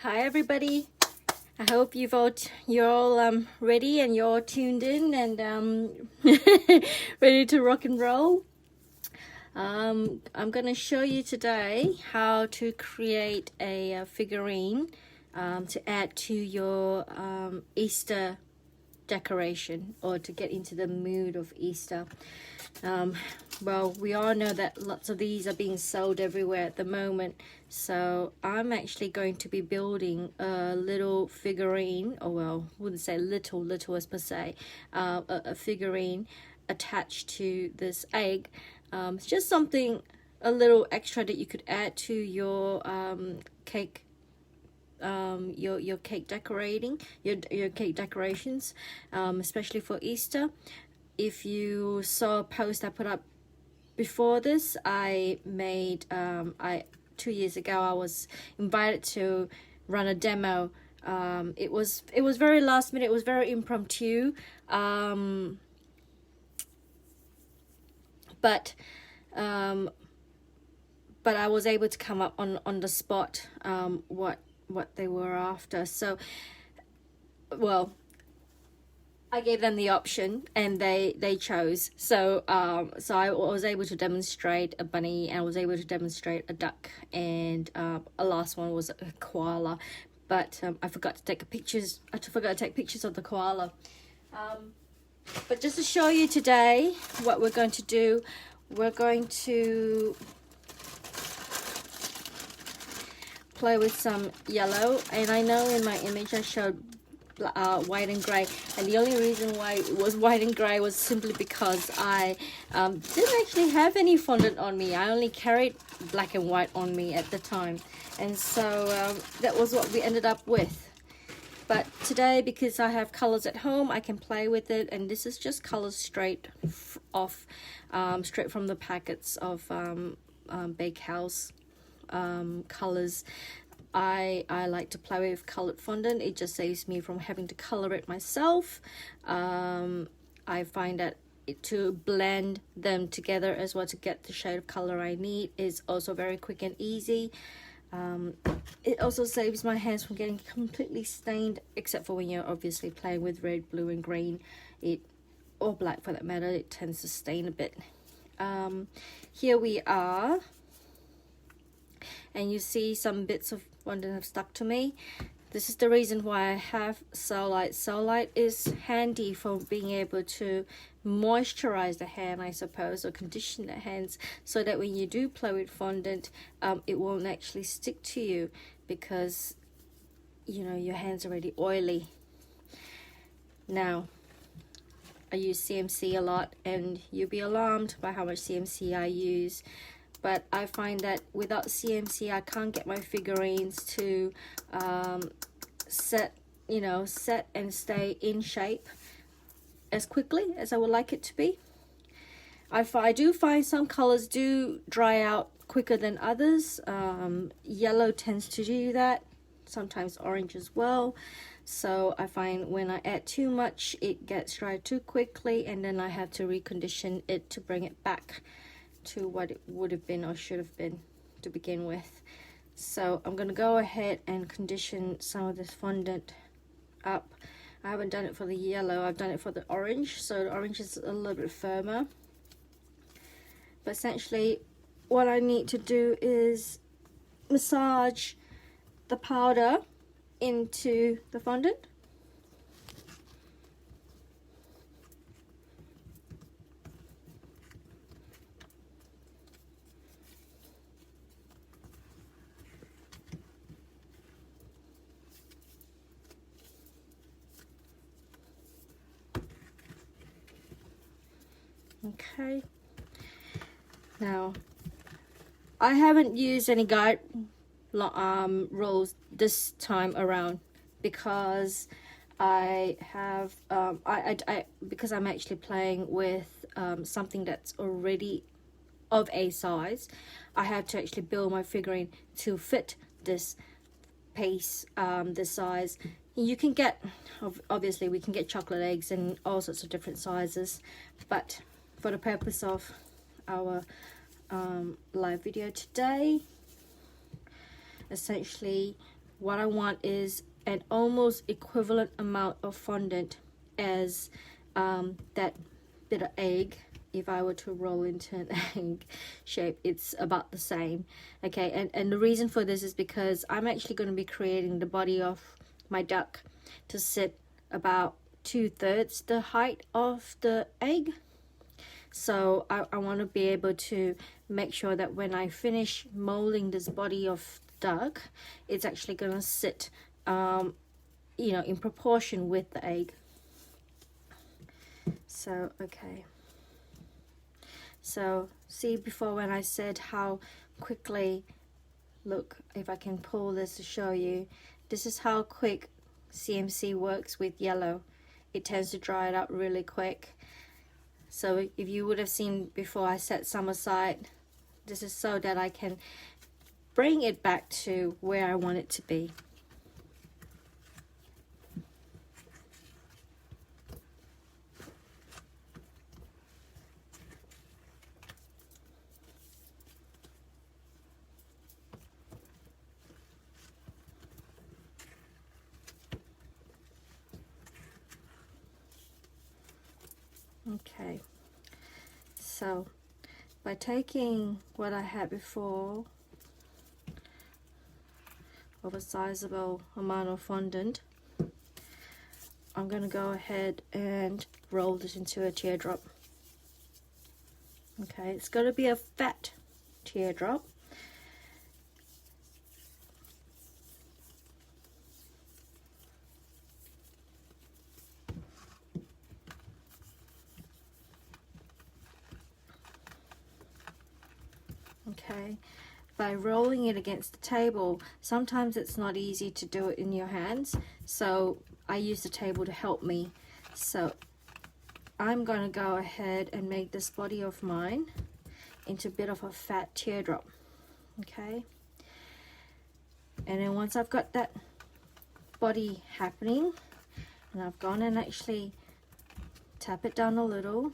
Hi everybody. I hope you're all ready and you're all tuned in and ready to rock and roll. I'm gonna show you today how to create a figurine to add to your Easter decoration, or to get into the mood of Easter. Well, we all know that lots of these are being sold everywhere at the moment, so I'm actually going to be building a little figurine, or well, wouldn't say little as per se, a figurine attached to this egg. It's just something a little extra that you could add to your cake, your cake decorating, your cake decorations, especially for Easter. If you saw a post I put up before this, I made 2 years ago I was invited to run a demo. It was very last minute, it was very impromptu, but I was able to come up on the spot what they were after. So, well, I gave them the option and they chose. So so I was able to demonstrate a bunny, and I was able to demonstrate a duck, and a last one was a koala, but I forgot to take pictures. I forgot to take pictures of the koala. But just to show you today what we're going to do, we're going to play with some yellow, and I know in my image I showed white and grey, and the only reason why it was white and grey was simply because I didn't actually have any fondant on me. I only carried black and white on me at the time, and so that was what we ended up with. But today, because I have colors at home, I can play with it, and this is just colors straight off, straight from the packets of Bakehouse colors. I like to play with colored fondant. It just saves me from having to color it myself. I find that to blend them together as well to get the shade of color I need is also very quick and easy. It also saves my hands from getting completely stained, except for when you're obviously playing with red, blue and green, or black for that matter. It tends to stain a bit. Here we are, and you see some bits of fondant have stuck to me. This is the reason why I have Solite. Solite is handy for being able to moisturize the hand, I suppose, or condition the hands, so that when you do play with fondant, it won't actually stick to you, because you know your hands are already oily. Now, I use CMC a lot, and you'll be alarmed by how much CMC I use. But I find that without CMC, I can't get my figurines to set and stay in shape as quickly as I would like it to be. I do find some colors do dry out quicker than others. Yellow tends to do that, sometimes orange as well. So I find when I add too much, it gets dry too quickly, and then I have to recondition it to bring it back to what it would have been or should have been to begin with. So I'm going to go ahead and condition some of this fondant up. I haven't done it for the yellow, I've done it for the orange, so the orange is a little bit firmer. But essentially what I need to do is massage the powder into the fondant. Okay, now I haven't used any guide rules this time around, because I have because I'm actually playing with something that's already of a size. I have to actually build my figurine to fit this pace, this size. You can get, obviously we can get chocolate eggs in all sorts of different sizes, but for the purpose of our live video today, essentially what I want is an almost equivalent amount of fondant as that bit of egg. If I were to roll into an egg shape, it's about the same. Okay, and the reason for this is because I'm actually going to be creating the body of my duck to sit about 2/3 the height of the egg. So I want to be able to make sure that when I finish molding this body of duck, it's actually going to sit you know, in proportion with the egg. So okay, so see before when I said how quickly, look, if I can pull this to show you, this is how quick CMC works with yellow. It tends to dry it up really quick. So if you would have seen before, I set some aside. This is so that I can bring it back to where I want it to be. Okay, so by taking what I had before of a sizable amount of fondant, I'm going to go ahead and roll this into a teardrop. Okay, it's going to be a fat teardrop. Okay, by rolling it against the table, sometimes it's not easy to do it in your hands, so I use the table to help me. So I'm going to go ahead and make this body of mine into a bit of a fat teardrop. Okay, and then once I've got that body happening, and I've gone and actually tap it down a little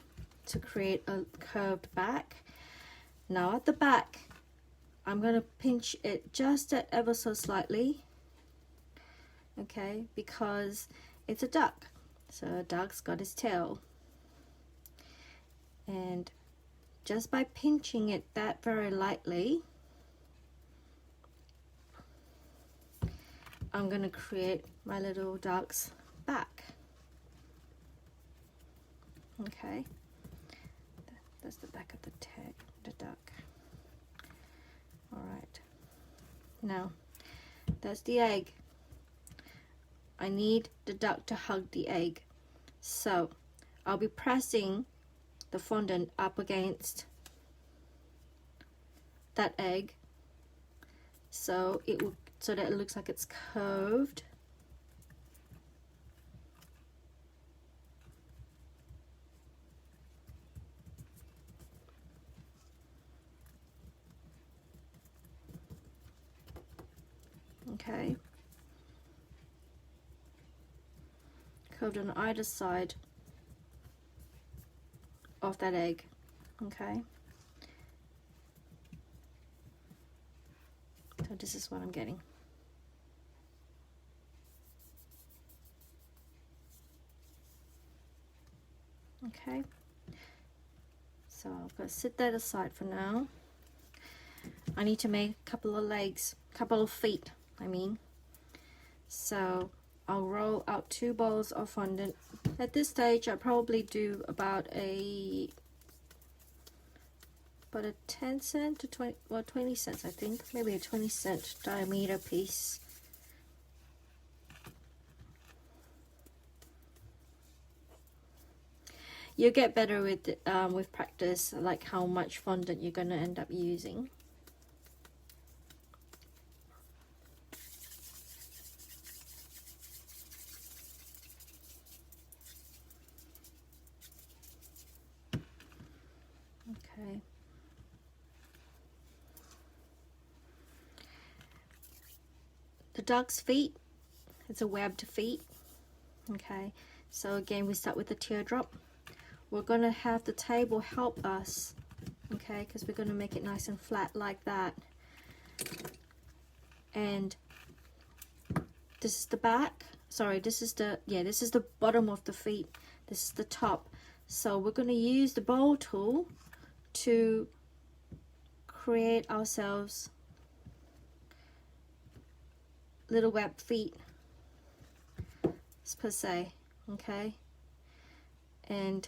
to create a curved back. Now at the back, I'm going to pinch it just ever so slightly, okay, because it's a duck, so a duck's got his tail, and just by pinching it that very lightly, I'm going to create my little duck's back. Okay, that's the back of the duck. All right, now that's the egg. I need the duck to hug the egg, so I'll be pressing the fondant up against that egg, so that it looks like it's curved. Okay, curved on either side of that egg. Okay, so this is what I'm getting. Okay, so I've got to sit that aside for now. I need to make a couple of legs, couple of feet, I mean. So I'll roll out 2 balls of fondant. At this stage, I'll probably do about a 10 cent to 20 cents, I think, maybe a 20-cent diameter piece. You get better with practice, like how much fondant you're going to end up using. Okay. The duck's feet, it's a webbed feet. Okay, so again we start with the teardrop. We're going to have the table help us, okay, because we're going to make it nice and flat like that. And This is the back. Sorry, this is the, yeah, this is the bottom of the feet. This is the top. So we're going to use the bowl tool to create ourselves little web feet per se. Okay, and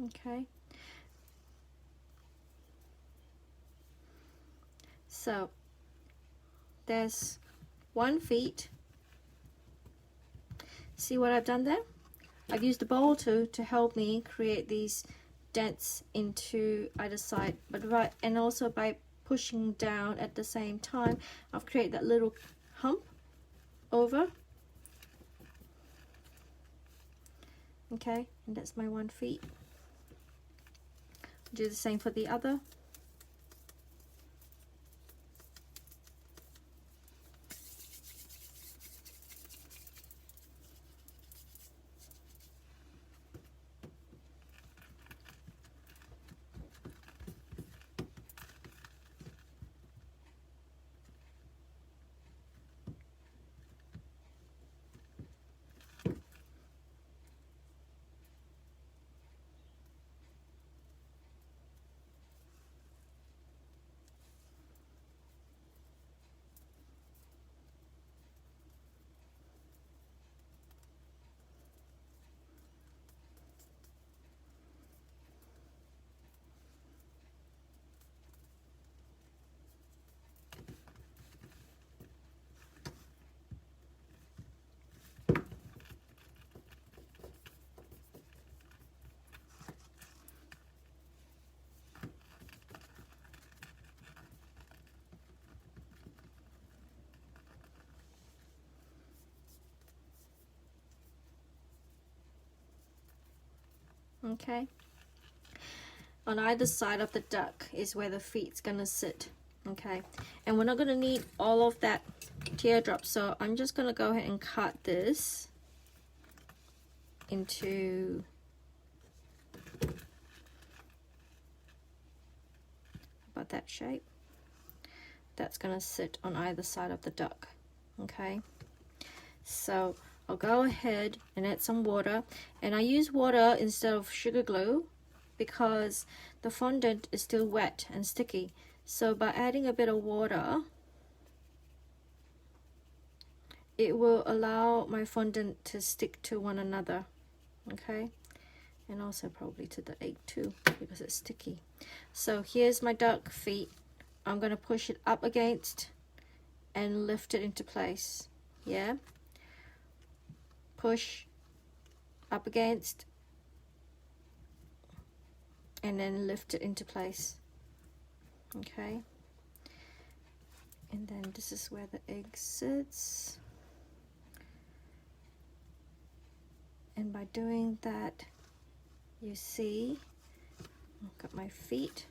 okay, so there's 1 feet. See what I've done there? I've used the bowl tool to help me create these dents into either side, but and also by pushing down at the same time, I've created that little hump over. Okay, and that's my 1 feet. Do the same for the other. Okay, on either side of the duck is where the feet's gonna sit. Okay, and we're not gonna need all of that teardrop, so I'm just gonna go ahead and cut this into about that shape. That's gonna sit on either side of the duck. Okay, so I'll go ahead and add some water, and I use water instead of sugar glue because the fondant is still wet and sticky. So by adding a bit of water, it will allow my fondant to stick to one another. Okay, and also probably to the egg too because it's sticky. So here's my duck feet. I'm going to push it up against and lift it into place. Yeah, push up against and then lift it into place. Okay, and then this is where the egg sits, and by doing that, you see I've got my feet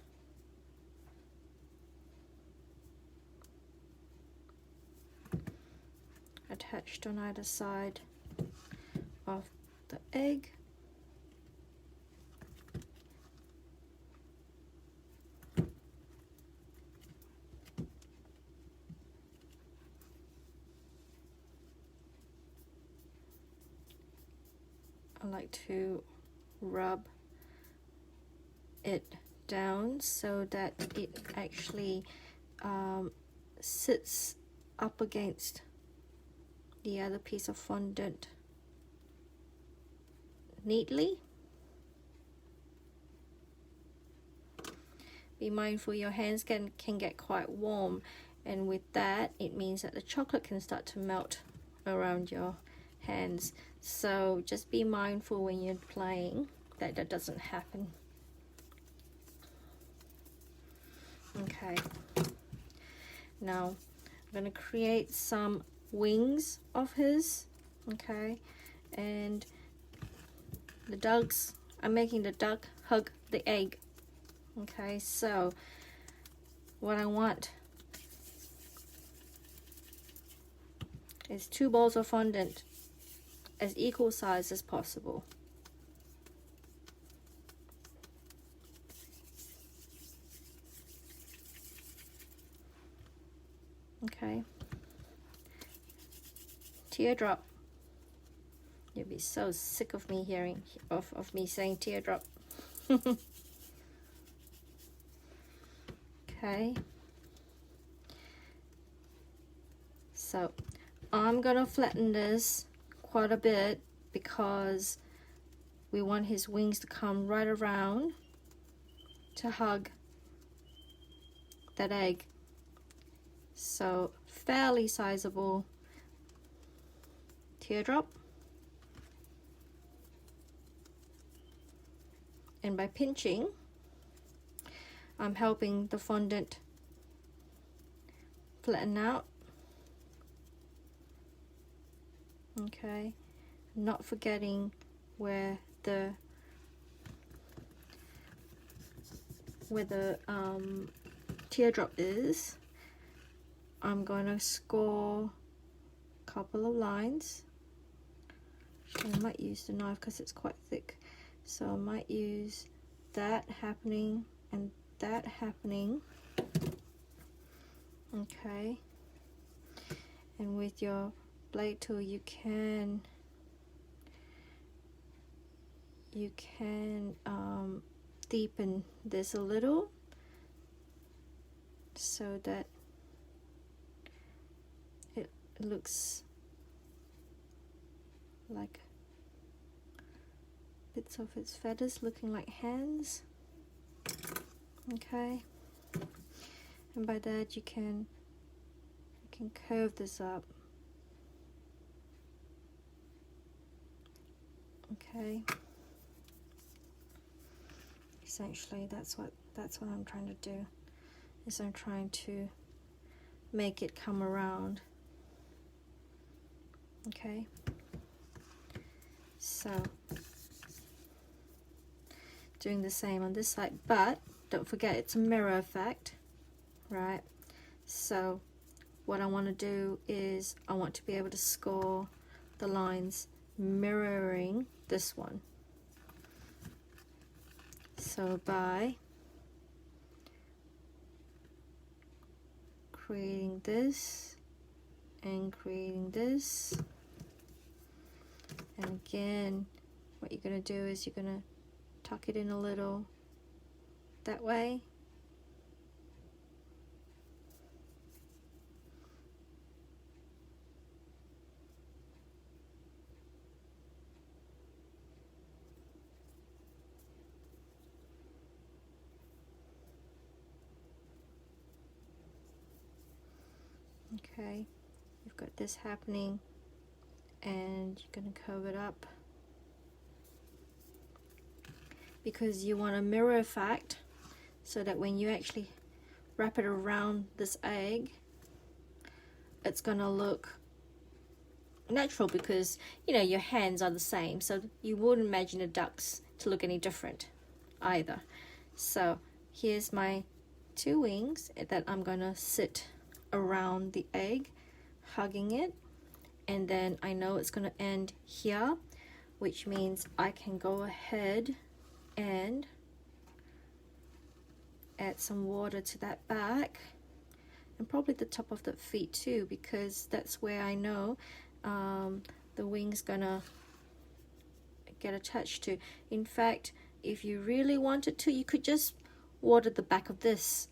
attached on either side of the egg. I like to rub it down so that it actually sits up against the other piece of fondant neatly. Be mindful your hands can get quite warm, and with that it means that the chocolate can start to melt around your hands. So just be mindful when you're playing that that doesn't happen. Okay, now I'm going to create some wings of his. Okay, and the ducks, I'm making the duck hug the egg. Okay, so what I want is 2 balls of fondant as equal size as possible. Okay. Teardrop. You'll be so sick of me hearing of me saying teardrop. Okay. So I'm gonna flatten this quite a bit because we want his wings to come right around to hug that egg. So fairly sizable teardrop. And by pinching, I'm helping the fondant flatten out. Okay, not forgetting where the teardrop is. I'm going to score a couple of lines. I might use the knife because it's quite thick, so I might use that happening and that happening. Okay, and with your blade tool you can deepen this a little so that it looks like bits of its feathers looking like hands. Okay, and by that you can curve this up. Okay, essentially that's what I'm trying to do, is I'm trying to make it come around. Okay, so doing the same on this side, but don't forget it's a mirror effect, right? So what I want to do is I want to be able to score the lines mirroring this one. So by creating this and creating this, and again what you're going to do is you're going to tuck it in a little that way. Okay, you've got this happening and you're going to curve it up because you want a mirror effect so that when you actually wrap it around this egg it's going to look natural, because you know your hands are the same, so you wouldn't imagine the ducks to look any different either. So here's my 2 wings that I'm going to sit around the egg, hugging it, and then I know it's going to end here, which means I can go ahead and add some water to that back and probably the top of the feet too, because that's where I know the wing's gonna get attached to. In fact, if you really wanted to, you could just water the back of this,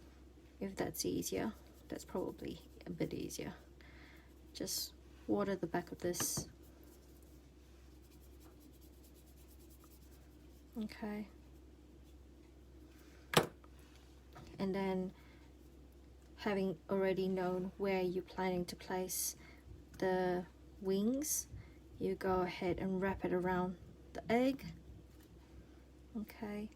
if that's easier. That's probably a bit easier. Just water the back of this. Okay. And then, having already known where you're planning to place the wings, you go ahead and wrap it around the egg. Okay.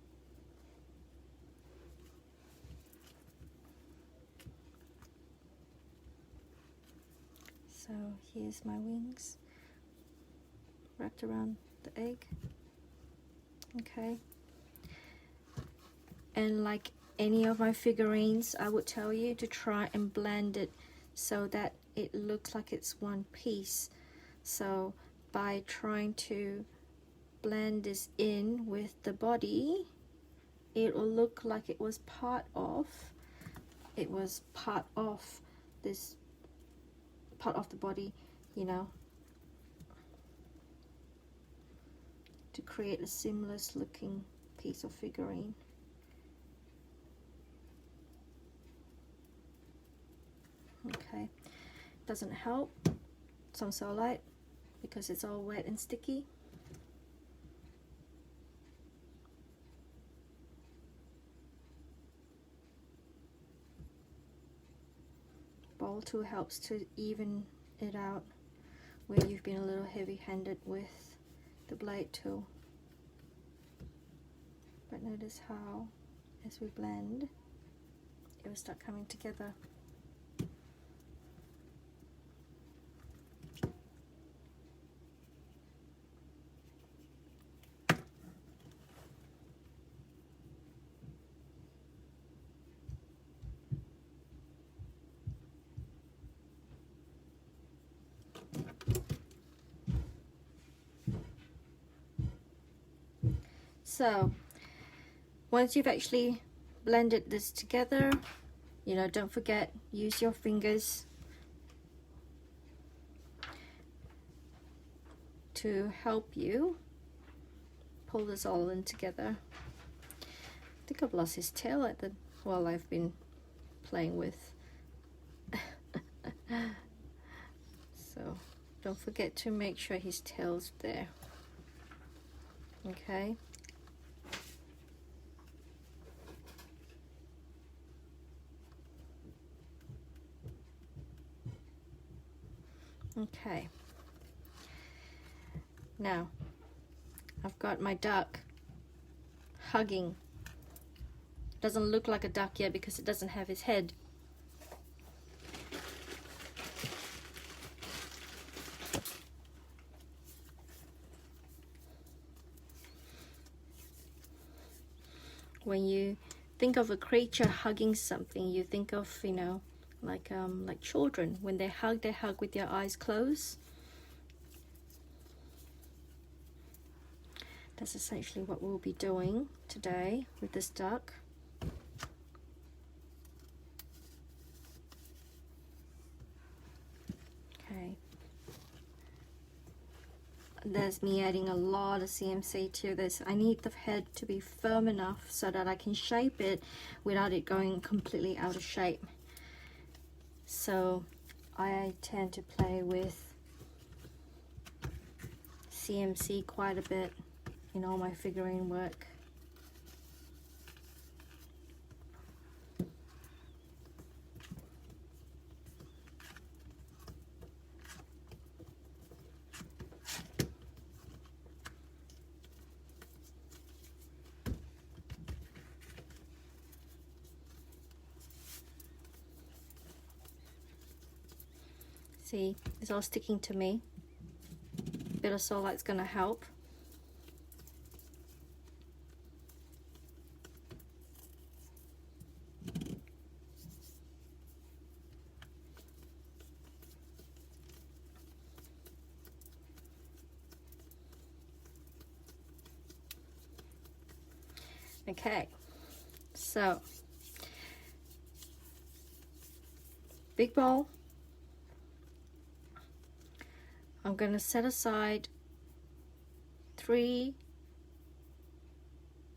So here's my wings wrapped around the egg. Okay. And like any of my figurines, I would tell you to try and blend it so that it looks like it's one piece. So by trying to blend this in with the body, it will look like it was part of this part of the body, you know, to create a seamless looking piece of figurine. Okay, doesn't help some Solite because it's all wet and sticky. Ball tool helps to even it out where you've been a little heavy-handed with the blade tool. But notice how, as we blend, it will start coming together. So once you've actually blended this together, you know, don't forget, use your fingers to help you pull this all in together. I think I've lost his tail at the while I've been playing with. So don't forget to make sure his tail's there. Okay. Okay. Now I've got my duck hugging. Doesn't look like a duck yet because it doesn't have his head. When you think of a creature hugging something, you think of, you know, like children. When they hug with their eyes closed. That's essentially what we'll be doing today with this duck. Okay. There's me adding a lot of CMC to this. I need the head to be firm enough so that I can shape it without it going completely out of shape. So I tend to play with CMC quite a bit in all my figurine work. See, it's all sticking to me. A bit of Solite's gonna help. Okay, so big bowl. I'm going to set aside 3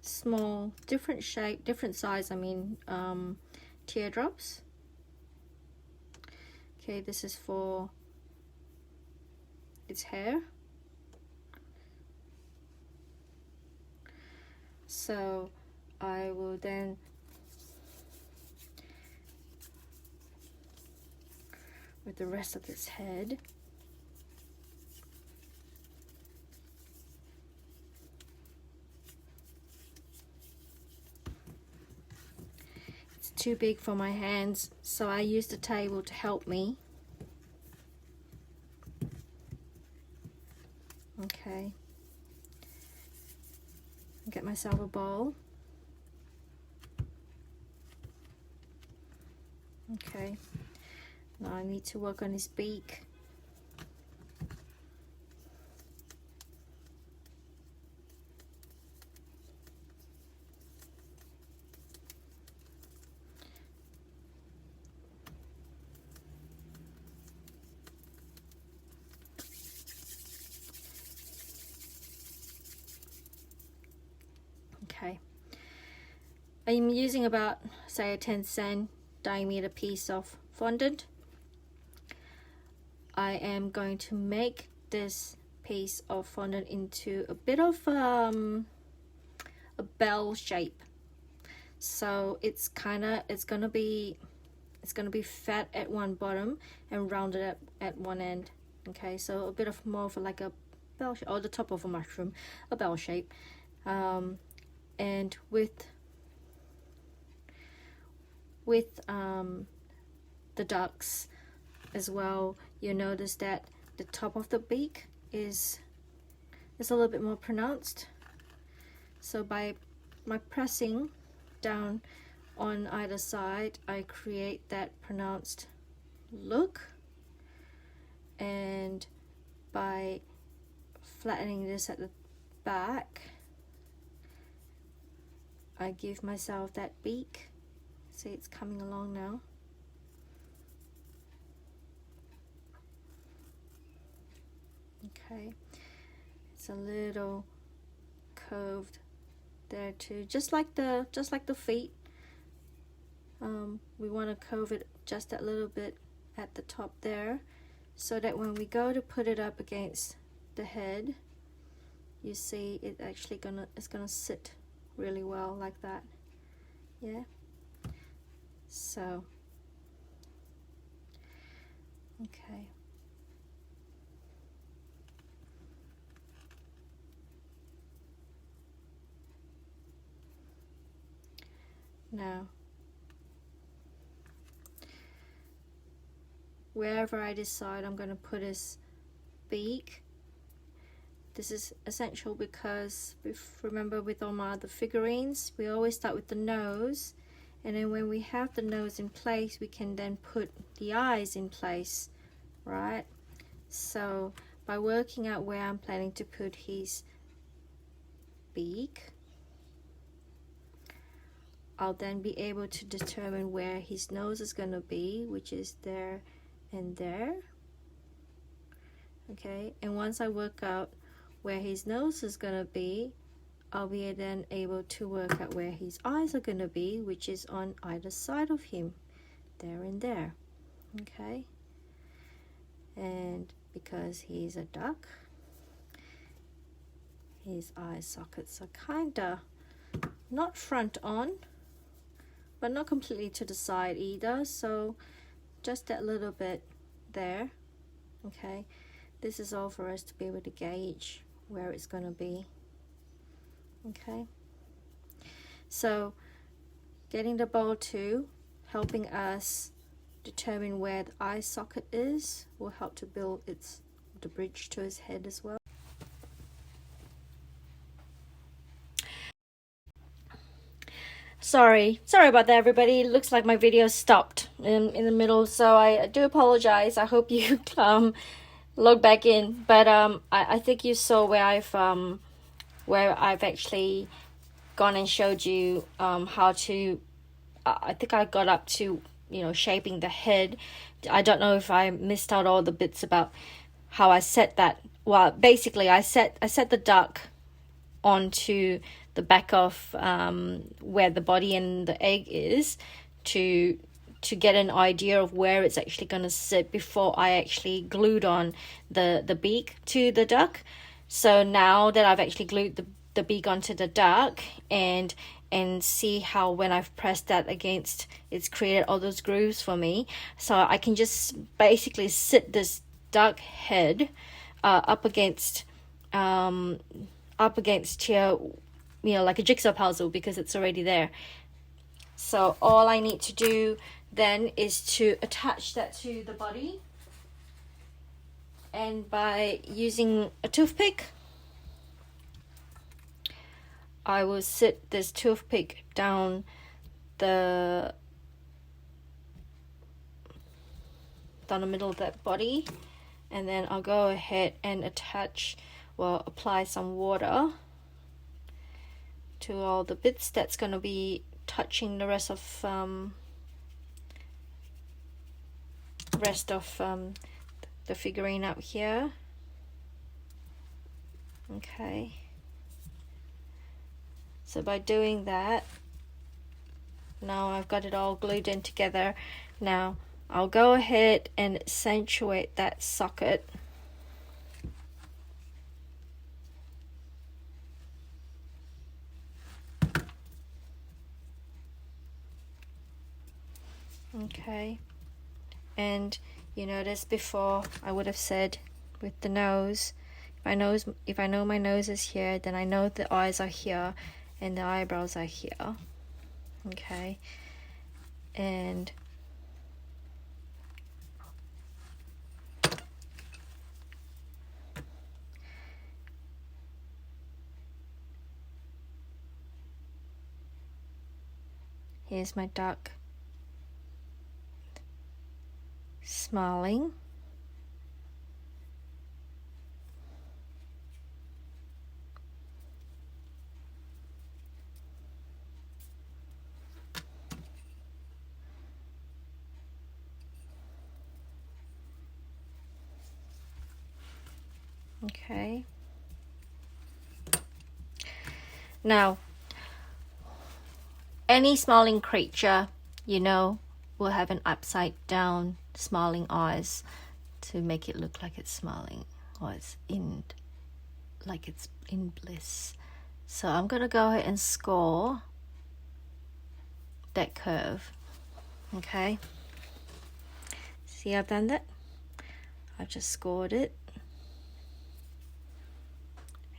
small, different shape, different size, teardrops. Okay, this is for its hair. So I will then with the rest of its head, it's too big for my hands, so I use the table to help me. Okay, get myself a bowl. Okay, Now I need to work on his beak. Okay, I'm using about, say, a 10 cent diameter piece of fondant. I am going to make this piece of fondant into a bit of a bell shape. So it's gonna be fat at one bottom and rounded at one end. Okay, so a bit of more of like a bell shape, or the top of a mushroom, a bell shape. And with the ducks as well, you notice that the top of the beak is a little bit more pronounced. So by pressing down on either side, I create that pronounced look, and by flattening this at the back, I give myself that beak. See, it's coming along now. Okay, it's a little curved there too, just like the feet. We want to curve it just a little bit at the top there, so that when we go to put it up against the head, you see it actually it's gonna sit really well like that. Yeah, so okay. Now, wherever I decide I'm going to put his beak, this is essential because remember, with all my other figurines, we always start with the nose, and then when we have the nose in place, we can then put the eyes in place, right? So by working out where I'm planning to put his beak, I'll then be able to determine where his nose is going to be, which is there and there. Okay, and once I work out where his nose is going to be, I'll be then able to work out where his eyes are going to be, which is on either side of him, there and there. Okay, and because he's a duck, his eye sockets are kinda not front on, but not completely to the side either, so just that little bit there. Okay, this is all for us to be able to gauge where it's going to be. Okay, so getting the ball to helping us determine where the eye socket is will help to build the bridge to his head as well. Sorry about that, everybody. It looks like my video stopped in the middle, so I do apologize. I hope you log back in, but I think you saw where I've actually gone and showed you how to. I think I got up to shaping the head. I don't know if I missed out all the bits about how I set that. Well, basically, I set the duck onto the back of where the body and the egg is to get an idea of where it's actually going to sit before I actually glued on the beak to the duck. So now that I've actually glued the beak onto the duck and see how when I've pressed that against, it's created all those grooves for me, so I can just basically sit this duck head up against here, like a jigsaw puzzle, because it's already there. So all I need to do then is to attach that to the body, and by using a toothpick, I will sit this toothpick down the down the middle of that body, and then I'll go ahead and apply some water to all the bits that's going to be touching the rest of the figurine up here. Okay, so by doing that, now I've got it all glued in together. Now I'll go ahead and accentuate that socket. Okay, and you notice before I would have said with the nose, if I know my nose is here, then I know the eyes are here and the eyebrows are here. Okay, and here's my duck smiling. Okay. Now, any smiling creature, you know, will have an upside down smiling eyes to make it look like it's smiling, or it's in bliss. So I'm gonna go ahead and score that curve. Okay, see, I've done that. I've just scored it,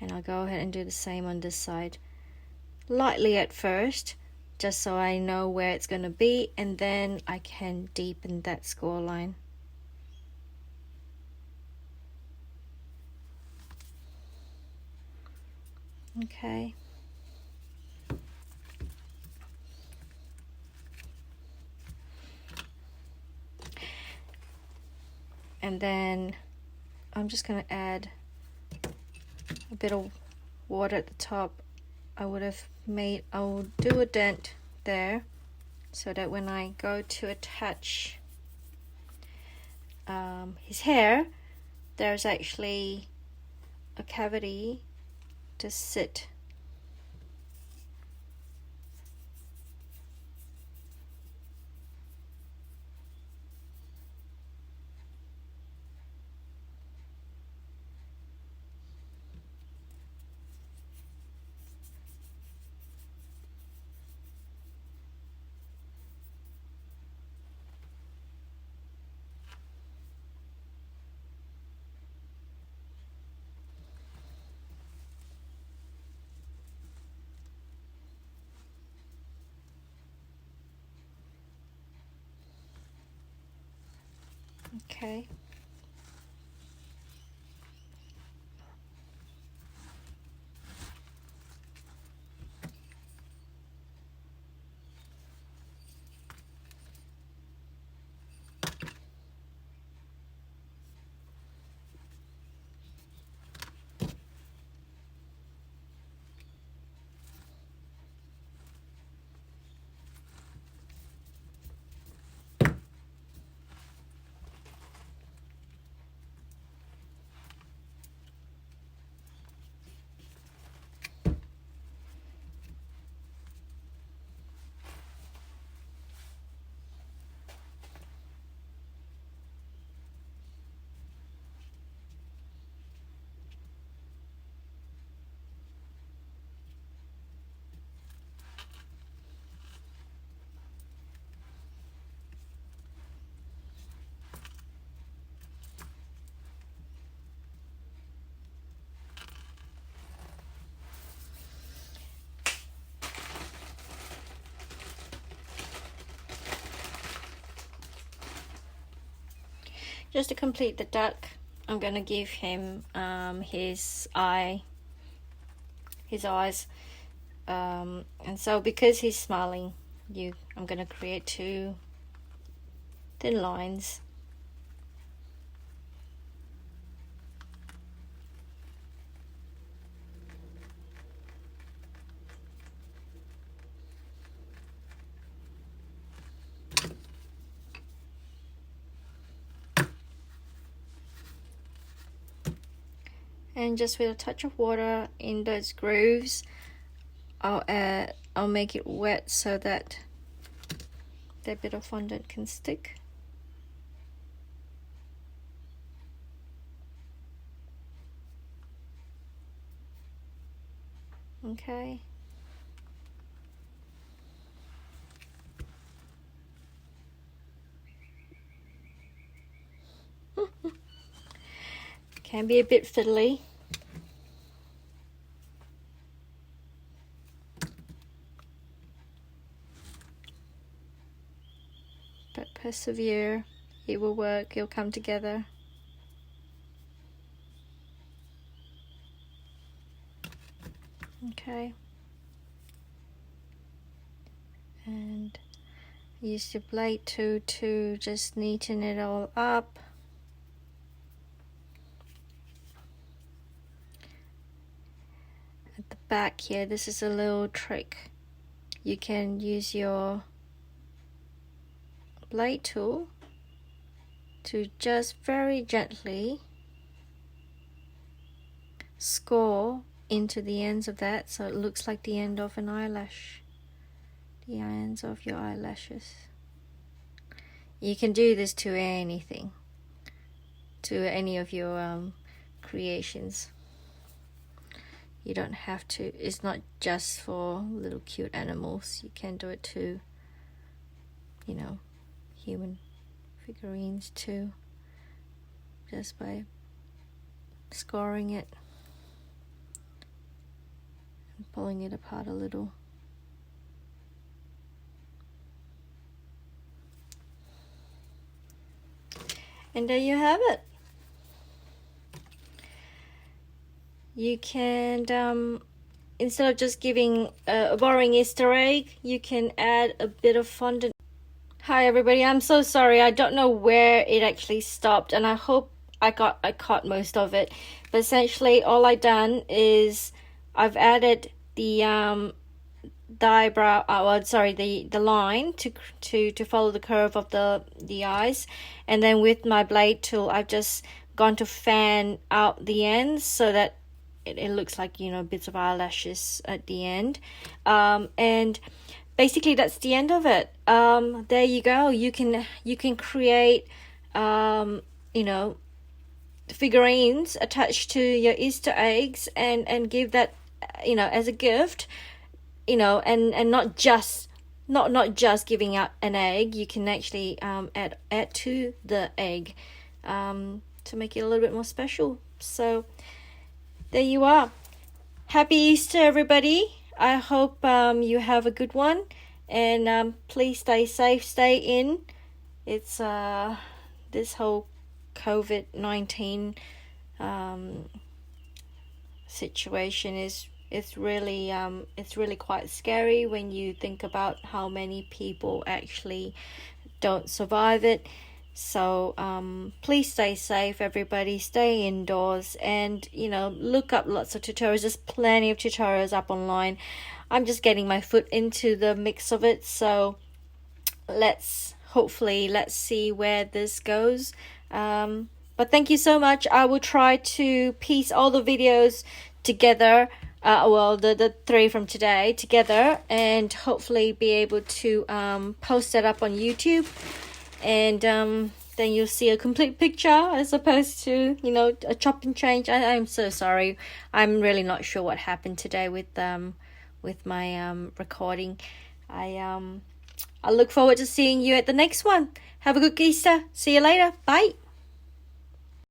and I'll go ahead and do the same on this side, lightly at first, just so I know where it's going to be, and then I can deepen that score line. Okay. And then I'm just going to add a bit of water at the top. I'll do a dent there, so that when I go to attach his hair, there's actually a cavity to sit. Okay. Just to complete the duck, I'm gonna give him his eyes, and so because he's smiling, I'm gonna create two thin lines And just with a touch of water in those grooves, I'll make it wet so that that bit of fondant can stick. Okay. Can be a bit fiddly. But persevere, it will work, it'll come together. Okay. And use your blade tool to just neaten it all up. At the back here, this is a little trick. You can use your blade tool to just very gently score into the ends of that so it looks like the end of an eyelash, the ends of your eyelashes. You can do this to anything, to any of your creations. You don't have to, it's not just for little cute animals. You can do it to, you know, human figurines too, just by scoring it and pulling it apart a little. And there you have it. You can, instead of just giving a boring Easter egg, you can add a bit of fondant. Hi everybody, I'm so sorry. I don't know where it actually stopped, and I hope I caught most of it. But essentially, all I done is I've added the eyebrow. The line to follow the curve of the eyes, and then with my blade tool, I've just gone to fan out the ends so that it looks like, you know, bits of eyelashes at the end, and basically that's the end of it. There you go. You can create you know, figurines attached to your Easter eggs and give that, you know, as a gift, you know, and not just giving out an egg. You can actually add to the egg to make it a little bit more special. So there you are. Happy Easter, everybody. I hope you have a good one, and please stay safe, stay in. It's this whole COVID-19 situation it's really quite scary when you think about how many people actually don't survive it. So please stay safe, everybody. Stay indoors, and, you know, look up lots of tutorials. There's plenty of tutorials up online. I'm just getting my foot into the mix of it, so let's see where this goes. But thank you so much. I will try to piece all the videos together, the 3 from today together, and hopefully be able to post that up on YouTube. And then you'll see a complete picture as opposed to, you know, a chop and change. I'm so sorry. I'm really not sure what happened today with my recording. I look forward to seeing you at the next one. Have a good Easter. See you later. Bye.